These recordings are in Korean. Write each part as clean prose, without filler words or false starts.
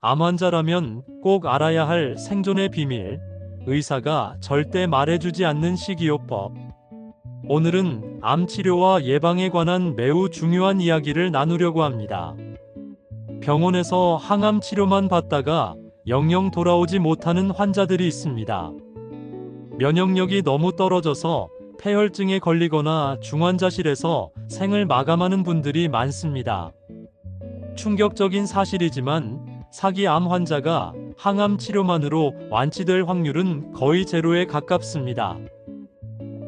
암 환자라면 꼭 알아야 할 생존의 비밀, 의사가 절대 말해주지 않는 식이요법. 오늘은 암 치료와 예방에 관한 매우 중요한 이야기를 나누려고 합니다. 병원에서 항암 치료만 받다가 영영 돌아오지 못하는 환자들이 있습니다. 면역력이 너무 떨어져서 폐혈증에 걸리거나 중환자실에서 생을 마감하는 분들이 많습니다. 충격적인 사실이지만 사기 암 환자가 항암 치료만으로 완치될 확률은 거의 제로에 가깝습니다.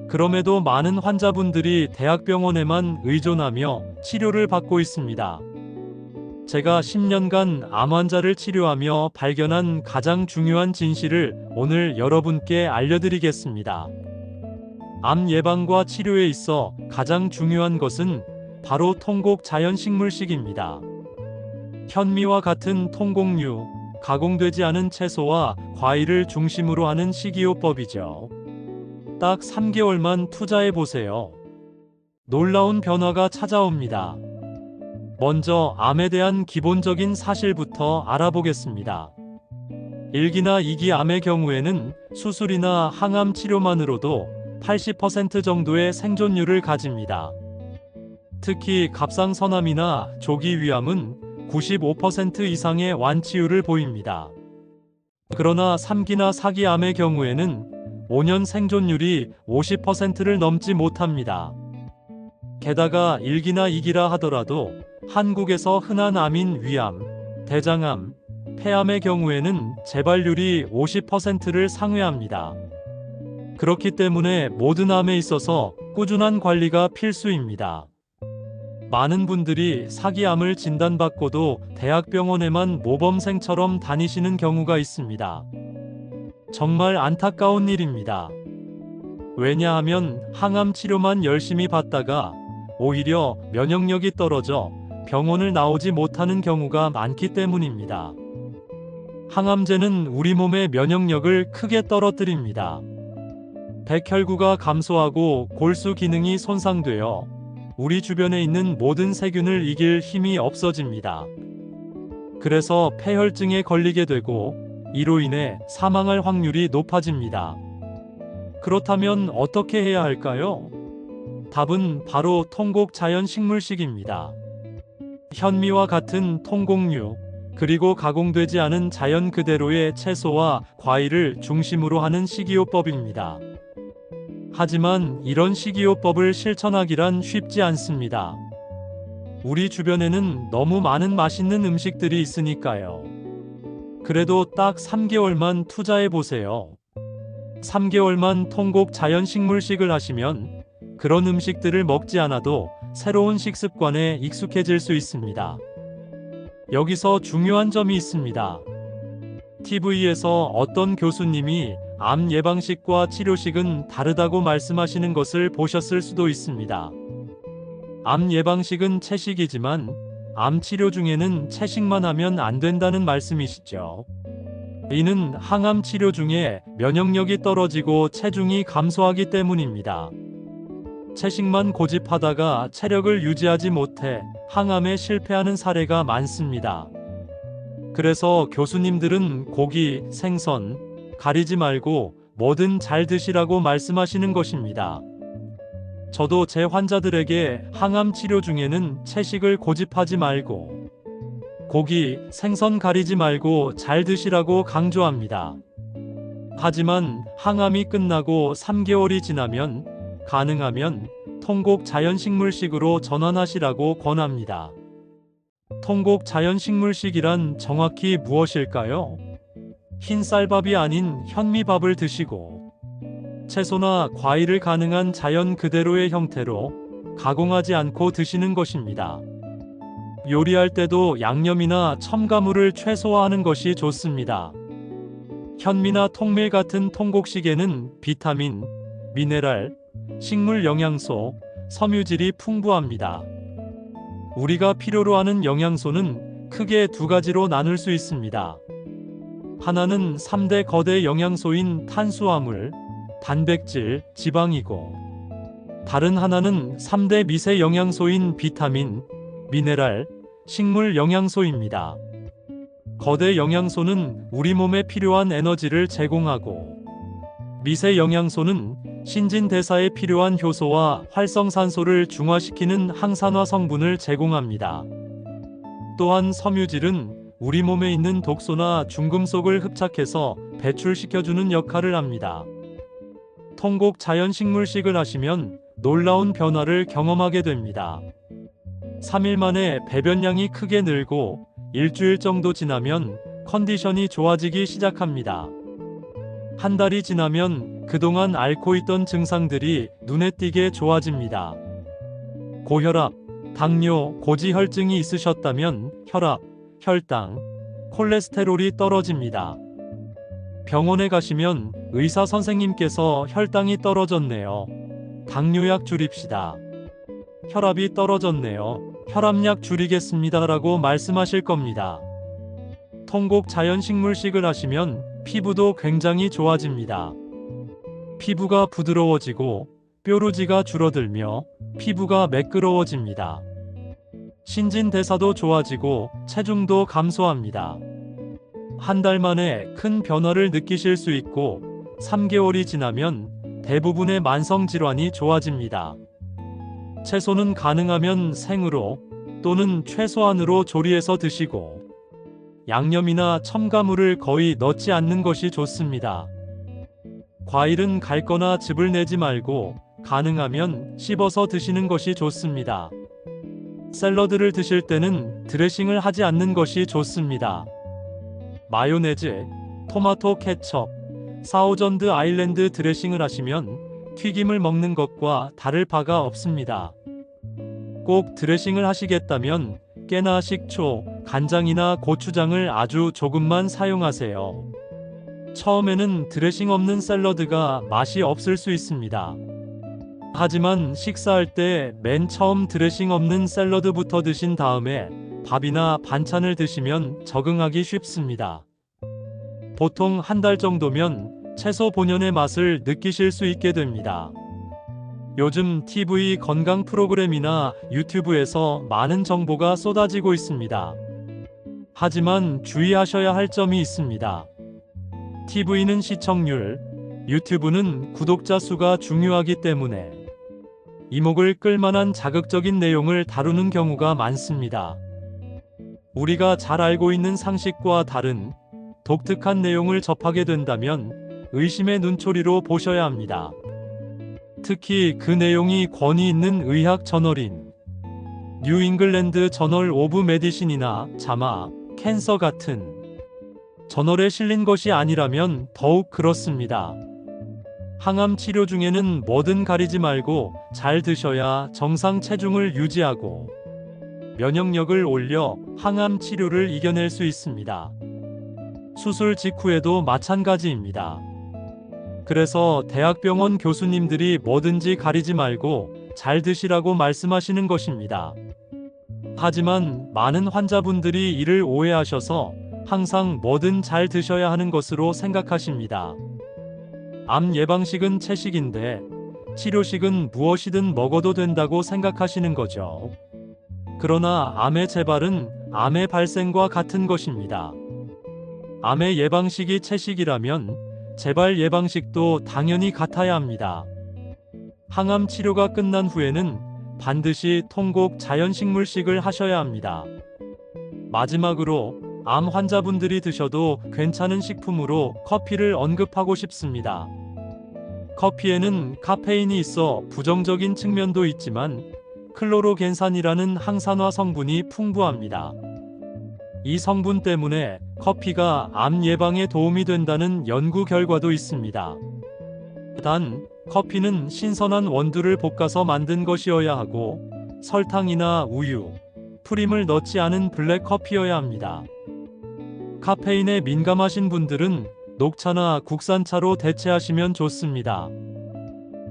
그럼에도 많은 환자분들이 대학병원에만 의존하며 치료를 받고 있습니다. 제가 10년간 암 환자를 치료하며 발견한 가장 중요한 진실을 오늘 여러분께 알려드리겠습니다. 암 예방과 치료에 있어 가장 중요한 것은 바로 통곡 자연식물식입니다. 현미와 같은 통곡류, 가공되지 않은 채소와 과일을 중심으로 하는 식이요법이죠. 딱 3개월만 투자해보세요. 놀라운 변화가 찾아옵니다. 먼저 암에 대한 기본적인 사실부터 알아보겠습니다. 1기나 2기 암의 경우에는 수술이나 항암 치료만으로도 80% 정도의 생존율을 가집니다. 특히 갑상선암이나 조기위암은 95% 이상의 완치율을 보입니다. 그러나 3기나 4기 암의 경우에는 5년 생존율이 50%를 넘지 못합니다. 게다가 1기나 2기라 하더라도 한국에서 흔한 암인 위암, 대장암, 폐암의 경우에는 재발률이 50%를 상회합니다. 그렇기 때문에 모든 암에 있어서 꾸준한 관리가 필수입니다. 많은 분들이 사기암을 진단받고도 대학병원에만 모범생처럼 다니시는 경우가 있습니다. 정말 안타까운 일입니다. 왜냐하면 항암 치료만 열심히 받다가 오히려 면역력이 떨어져 병원을 나오지 못하는 경우가 많기 때문입니다. 항암제는 우리 몸의 면역력을 크게 떨어뜨립니다. 백혈구가 감소하고 골수 기능이 손상되어 우리 주변에 있는 모든 세균을 이길 힘이 없어집니다. 그래서 폐혈증에 걸리게 되고 이로 인해 사망할 확률이 높아집니다. 그렇다면 어떻게 해야 할까요? 답은 바로 통곡 자연식물식입니다. 현미와 같은 통곡류, 그리고 가공되지 않은 자연 그대로의 채소와 과일을 중심으로 하는 식이요법입니다. 하지만 이런 식이요법을 실천하기란 쉽지 않습니다. 우리 주변에는 너무 많은 맛있는 음식들이 있으니까요. 그래도 딱 3개월만 투자해보세요. 3개월만 통곡 자연식물식을 하시면 그런 음식들을 먹지 않아도 새로운 식습관에 익숙해질 수 있습니다. 여기서 중요한 점이 있습니다. TV에서 어떤 교수님이 암 예방식과 치료식은 다르다고 말씀하시는 것을 보셨을 수도 있습니다. 암 예방식은 채식이지만 암 치료 중에는 채식만 하면 안 된다는 말씀이시죠. 이는 항암 치료 중에 면역력이 떨어지고 체중이 감소하기 때문입니다. 채식만 고집하다가 체력을 유지하지 못해 항암에 실패하는 사례가 많습니다. 그래서 교수님들은 고기, 생선, 가리지 말고 뭐든 잘 드시라고 말씀하시는 것입니다. 저도 제 환자들에게 항암 치료 중에는 채식을 고집하지 말고 고기, 생선 가리지 말고 잘 드시라고 강조합니다. 하지만 항암이 끝나고 3개월이 지나면 가능하면 통곡 자연식물식으로 전환하시라고 권합니다. 통곡 자연식물식이란 정확히 무엇일까요? 흰 쌀밥이 아닌 현미밥을 드시고 채소나 과일을 가능한 자연 그대로의 형태로 가공하지 않고 드시는 것입니다. 요리할 때도 양념이나 첨가물을 최소화하는 것이 좋습니다. 현미나 통밀 같은 통곡식에는 비타민, 미네랄, 식물 영양소, 섬유질이 풍부합니다. 우리가 필요로 하는 영양소는 크게 두 가지로 나눌 수 있습니다. 하나는 3대 거대 영양소인 탄수화물, 단백질, 지방이고 다른 하나는 3대 미세 영양소인 비타민, 미네랄, 식물 영양소입니다. 거대 영양소는 우리 몸에 필요한 에너지를 제공하고, 미세 영양소는 신진대사에 필요한 효소와 활성산소를 중화시키는 항산화 성분을 제공합니다. 또한 섬유질은 우리 몸에 있는 독소나 중금속을 흡착해서 배출시켜주는 역할을 합니다. 통곡 자연식물식을 하시면 놀라운 변화를 경험하게 됩니다. 3일 만에 배변량이 크게 늘고 일주일 정도 지나면 컨디션이 좋아지기 시작합니다. 한 달이 지나면 그동안 앓고 있던 증상들이 눈에 띄게 좋아집니다. 고혈압, 당뇨, 고지혈증이 있으셨다면 혈압, 혈당, 콜레스테롤이 떨어집니다. 병원에 가시면 의사 선생님께서 혈당이 떨어졌네요. 당뇨약 줄입시다. 혈압이 떨어졌네요. 혈압약 줄이겠습니다. 라고 말씀하실 겁니다. 통곡 자연식물식을 하시면 피부도 굉장히 좋아집니다. 피부가 부드러워지고 뾰루지가 줄어들며 피부가 매끄러워집니다. 신진대사도 좋아지고 체중도 감소합니다. 한 달 만에 큰 변화를 느끼실 수 있고 3개월이 지나면 대부분의 만성질환이 좋아집니다. 채소는 가능하면 생으로 또는 최소한으로 조리해서 드시고 양념이나 첨가물을 거의 넣지 않는 것이 좋습니다. 과일은 갈거나 즙을 내지 말고 가능하면 씹어서 드시는 것이 좋습니다. 샐러드를 드실 때는 드레싱을 하지 않는 것이 좋습니다. 마요네즈, 토마토 케첩, 사우전드 아일랜드 드레싱을 하시면 튀김을 먹는 것과 다를 바가 없습니다. 꼭 드레싱을 하시겠다면 깨나 식초, 간장이나 고추장을 아주 조금만 사용하세요. 처음에는 드레싱 없는 샐러드가 맛이 없을 수 있습니다. 하지만 식사할 때 맨 처음 드레싱 없는 샐러드부터 드신 다음에 밥이나 반찬을 드시면 적응하기 쉽습니다. 보통 한 달 정도면 채소 본연의 맛을 느끼실 수 있게 됩니다. 요즘 TV 건강 프로그램이나 유튜브에서 많은 정보가 쏟아지고 있습니다. 하지만 주의하셔야 할 점이 있습니다. TV는 시청률, 유튜브는 구독자 수가 중요하기 때문에 이목을 끌만한 자극적인 내용을 다루는 경우가 많습니다. 우리가 잘 알고 있는 상식과 다른 독특한 내용을 접하게 된다면 의심의 눈초리로 보셔야 합니다. 특히 그 내용이 권위 있는 의학 저널인 뉴 잉글랜드 저널 오브 메디신이나 자마, 캔서 같은 저널에 실린 것이 아니라면 더욱 그렇습니다. 항암 치료 중에는 뭐든 가리지 말고 잘 드셔야 정상 체중을 유지하고 면역력을 올려 항암 치료를 이겨낼 수 있습니다. 수술 직후에도 마찬가지입니다. 그래서 대학병원 교수님들이 뭐든지 가리지 말고 잘 드시라고 말씀하시는 것입니다. 하지만 많은 환자분들이 이를 오해하셔서 항상 뭐든 잘 드셔야 하는 것으로 생각하십니다. 암 예방식은 채식인데 치료식은 무엇이든 먹어도 된다고 생각하시는 거죠. 그러나 암의 재발은 암의 발생과 같은 것입니다. 암의 예방식이 채식이라면 재발 예방식도 당연히 같아야 합니다. 항암 치료가 끝난 후에는 반드시 통곡 자연식물식을 하셔야 합니다. 마지막으로 암 환자분들이 드셔도 괜찮은 식품으로 커피를 언급하고 싶습니다. 커피에는 카페인이 있어 부정적인 측면도 있지만 클로로겐산이라는 항산화 성분이 풍부합니다. 이 성분 때문에 커피가 암 예방에 도움이 된다는 연구 결과도 있습니다. 단, 커피는 신선한 원두를 볶아서 만든 것이어야 하고 설탕이나 우유, 프림을 넣지 않은 블랙 커피여야 합니다. 카페인에 민감하신 분들은 녹차나 국산차로 대체하시면 좋습니다.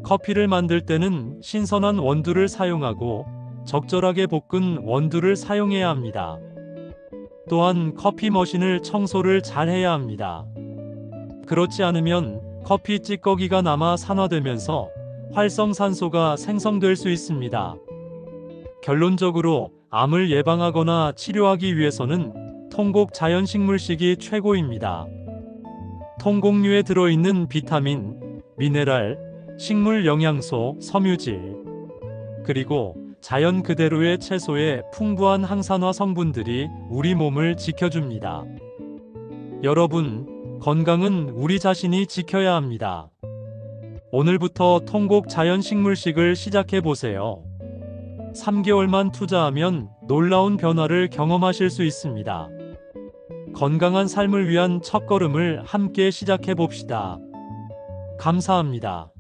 커피를 만들 때는 신선한 원두를 사용하고 적절하게 볶은 원두를 사용해야 합니다. 또한 커피 머신을 청소를 잘 해야 합니다. 그렇지 않으면 커피 찌꺼기가 남아 산화되면서 활성산소가 생성될 수 있습니다. 결론적으로 암을 예방하거나 치료하기 위해서는 통곡 자연식물식이 최고입니다. 통곡류에 들어있는 비타민, 미네랄, 식물 영양소, 섬유질, 그리고 자연 그대로의 채소의 풍부한 항산화 성분들이 우리 몸을 지켜줍니다. 여러분, 건강은 우리 자신이 지켜야 합니다. 오늘부터 통곡 자연식물식을 시작해 보세요. 3개월만 투자하면 놀라운 변화를 경험하실 수 있습니다. 건강한 삶을 위한 첫걸음을 함께 시작해 봅시다. 감사합니다.